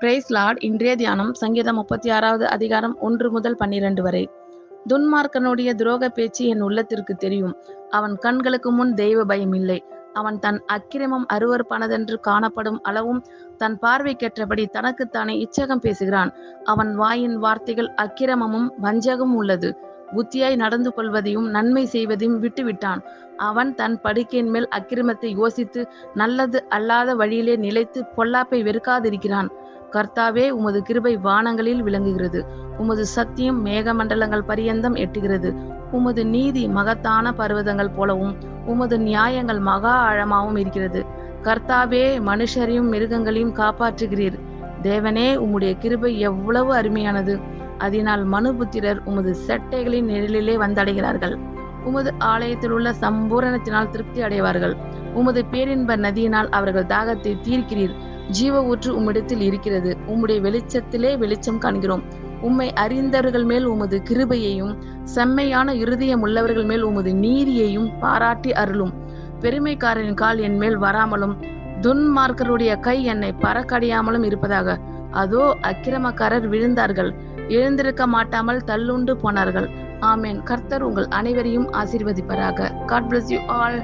Price Lord. இன்றைய தியானம் சங்கீதம் 36வது அதிகாரம் 1 முதல் 12 வரை. துன்மார்க்கனுடைய துரோக பேச்சு என் உள்ளத்திற்கு தெரியும். அவன் கண்களுக்கு முன் தெய்வ பயம் இல்லை. அவன் தன் அக்கிரமம் அருவருப்பானதென்று காணப்படும் அளவும் தன் பார்வைக்கேற்றபடி தனக்குத்தானே இச்சகம் பேசுகிறான். அவன் வாயின் வார்த்தைகள் அக்கிரமமும் வஞ்சகமும் உள்ளது. புத்தியாய் நடந்து கொள்வதையும் நன்மை செய்வதையும் விட்டுவிட்டான். அவன் தன் படுக்கையின் மேல் அக்கிரமத்தை யோசித்து நல்லது அல்லாத வழியிலே நிலைத்து பொல்லாப்பை வெறுக்காதிருக்கிறான். கர்த்தாவே, உமது கிருபை வானங்களில் விளங்குகிறது. உமது சத்தியம் மேகமண்டலங்கள் பரியந்தம் எட்டுகிறது. உமது நீதி மகத்தான பர்வதங்கள் போலவும் உமது நியாயங்கள் மகா ஆழமாகவும் இருக்கிறது. கர்த்தாவே, மனுஷரையும் மிருகங்களையும் காப்பாற்றுகிறீர். தேவனே, உம்முடைய கிருபை எவ்வளவு அருமையானது. அதனால் மனுபுத்திரர் உமது செட்டைகளின் நிழலிலே வந்தடைகிறார்கள். உமது ஆலயத்தில் உள்ள சம்பூரணத்தினால் திருப்தி அடைவார்கள். உமது பேரின்ப நதியினால் அவர்கள் தாகத்தை தீர்க்கிறீர். ஜீவ ஊற்று உம்மிடத்தில் இருக்கிறது. உம்முடைய வெளிச்சத்திலே வெளிச்சம் காண்கிறோம். உம்மை அறிந்தவர்கள் மேல் உமது கிருபையையும் செம்மையான இருதயம் உள்ளவர்கள் மேல் உமது நீதியையும் பாராட்டி அருளும். பெருமைக்காரரின் கால் என் மேல் வராமலும் துன்மார்க்கருடைய கை என்னை பறக்கடையாமலும் இருப்பதாக. அதோ, அக்கிரமக்காரர் விழுந்தார்கள், எழுந்திருக்க மாட்டாமல் தள்ளுண்டு போனார்கள். ஆமேன். கர்த்தர் உங்கள் அனைவரையும் ஆசீர்வதிப்பாராக. God bless you all.